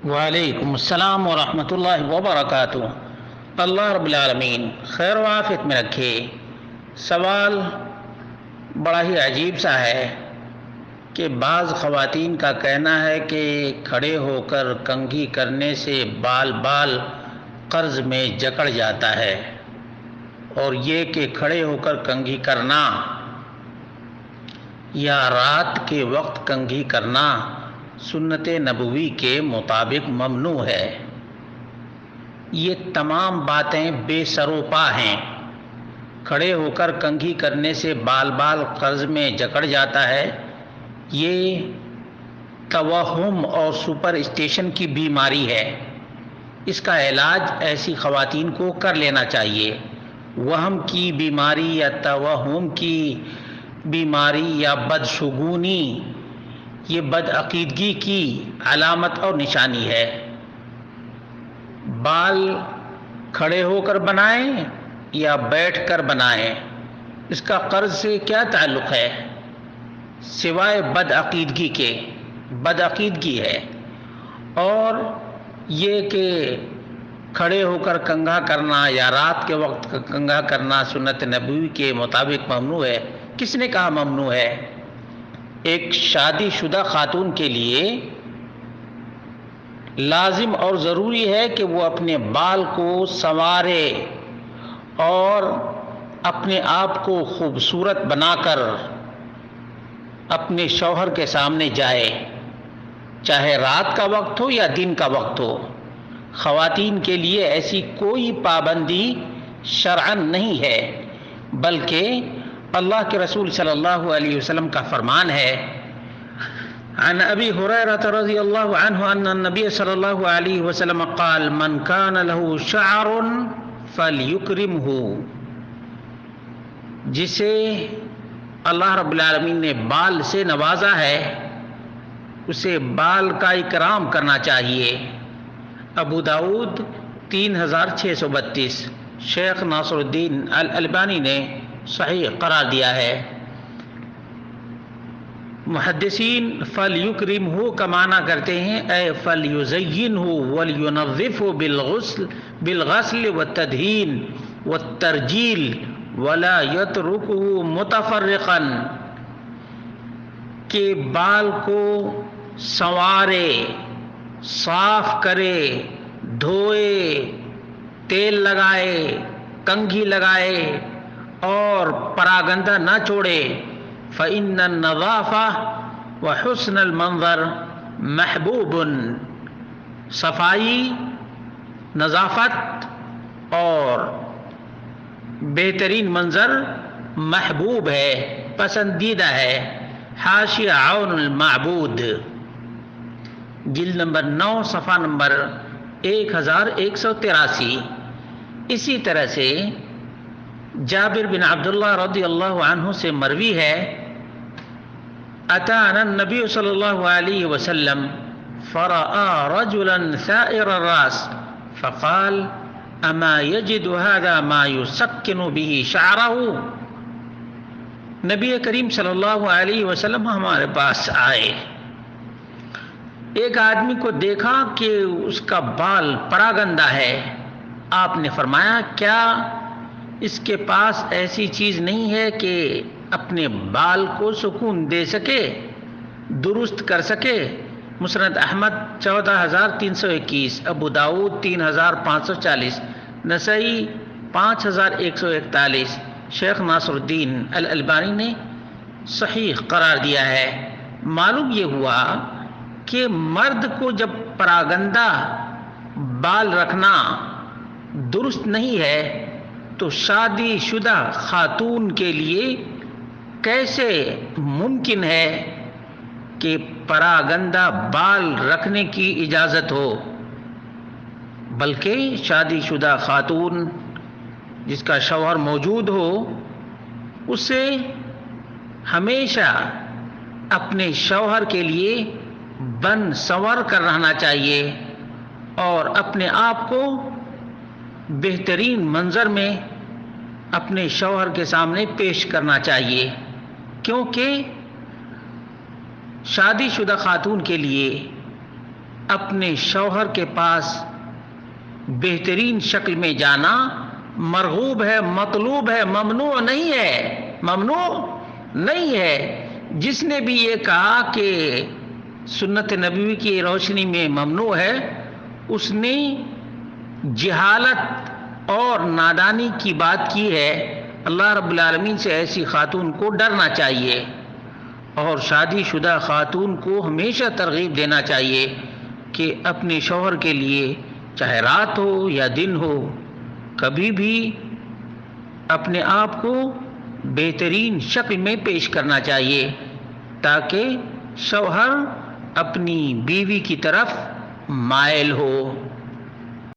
وعلیکم السلام ورحمۃ اللہ وبرکاتہ۔ اللہ رب العالمین خیر و عافیت میں رکھے۔ سوال بڑا ہی عجیب سا ہے کہ بعض خواتین کا کہنا ہے کہ کھڑے ہو کر کنگھی کرنے سے بال قرض میں جکڑ جاتا ہے، اور یہ کہ کھڑے ہو کر کنگھی کرنا یا رات کے وقت کنگھی کرنا سنت نبوی کے مطابق ممنوع ہے۔ یہ تمام باتیں بے سر و پا ہیں۔ کھڑے ہو کر کنگھی کرنے سے بال قرض میں جکڑ جاتا ہے، یہ توہم اور سپر اسٹیشن کی بیماری ہے۔ اس کا علاج ایسی خواتین کو کر لینا چاہیے۔ وہم کی بیماری یا توہم کی بیماری یا بدشگونی یہ بدعقیدگی کی علامت اور نشانی ہے۔ بال کھڑے ہو کر بنائیں یا بیٹھ کر بنائیں، اس کا قرض سے کیا تعلق ہے سوائے بدعقیدگی کے؟ بدعقیدگی ہے۔ اور یہ کہ کھڑے ہو کر کنگھا کرنا یا رات کے وقت کنگھا کرنا سنت نبوی کے مطابق ممنوع ہے، کس نے کہا ممنوع ہے؟ ایک شادی شدہ خاتون کے لیے لازم اور ضروری ہے کہ وہ اپنے بال کو سنوارے اور اپنے آپ کو خوبصورت بنا کر اپنے شوہر کے سامنے جائے، چاہے رات کا وقت ہو یا دن کا وقت ہو۔ خواتین کے لیے ایسی کوئی پابندی شرعاً نہیں ہے، بلکہ اللہ کے رسول صلی اللہ علیہ وسلم کا فرمان ہے، عن ابی ہریرہ رضی اللہ عنہ ان النبی صلی اللہ علیہ وسلم قال من کان له شعر فلیکرمہ۔ جسے اللہ رب العالمین نے بال سے نوازا ہے اسے بال کا اکرام کرنا چاہیے۔ ابو داؤد 3632، شیخ ناصر الدین الالبانی نے صحیح قرار دیا ہے۔ محدثین فلیکرمہ کا معنی کرتے ہیں اے فلیزینہ ولینظفہ بالغسل والتدہین والترجیل ولا یترکہ متفرقا، کہ بال کو سنوارے، صاف کرے، دھوئے، تیل لگائے، کنگھی لگائے اور پراگندہ نہ چھوڑے۔ فإن النظافة وحسن المنظر محبوب، صفائی، نظافت اور بہترین منظر محبوب ہے، پسندیدہ ہے۔ حاشیہ عون المعبود، جلد نمبر 9 صفحہ نمبر 1183۔ اسی طرح سے جابر بن عبداللہ رضی اللہ عنہ سے مروی ہے، اتانا النبی صلی اللہ علیہ وسلم فرأى رجلا ثائر الراس فقال اما یجد هذا ما یسکن به شعره۔ نبی کریم صلی اللہ علیہ وسلم ہمارے پاس آئے، ایک آدمی کو دیکھا کہ اس کا بال پراگندہ ہے۔ آپ نے فرمایا کیا اس کے پاس ایسی چیز نہیں ہے کہ اپنے بال کو سکون دے سکے، درست کر سکے؟ مسند احمد 14321، ابو داؤد 3540، نسائی 5141، شیخ ناصر الدین الالبانی نے صحیح قرار دیا ہے۔ معلوم یہ ہوا کہ مرد کو جب پراگندہ بال رکھنا درست نہیں ہے تو شادی شدہ خاتون کے لیے کیسے ممکن ہے کہ پراگندہ بال رکھنے کی اجازت ہو؟ بلکہ شادی شدہ خاتون جس کا شوہر موجود ہو اسے ہمیشہ اپنے شوہر کے لیے بن سنور کر رہنا چاہیے اور اپنے آپ کو بہترین منظر میں اپنے شوہر کے سامنے پیش کرنا چاہیے، کیونکہ شادی شدہ خاتون کے لیے اپنے شوہر کے پاس بہترین شکل میں جانا مرغوب ہے، مطلوب ہے، ممنوع نہیں ہے، ممنوع نہیں ہے۔ جس نے بھی یہ کہا کہ سنت نبوی کی روشنی میں ممنوع ہے، اس نے جہالت اور نادانی کی بات کی ہے۔ اللہ رب العالمین سے ایسی خاتون کو ڈرنا چاہیے، اور شادی شدہ خاتون کو ہمیشہ ترغیب دینا چاہیے کہ اپنے شوہر کے لیے چاہے رات ہو یا دن ہو، کبھی بھی اپنے آپ کو بہترین شکل میں پیش کرنا چاہیے تاکہ شوہر اپنی بیوی کی طرف مائل ہو۔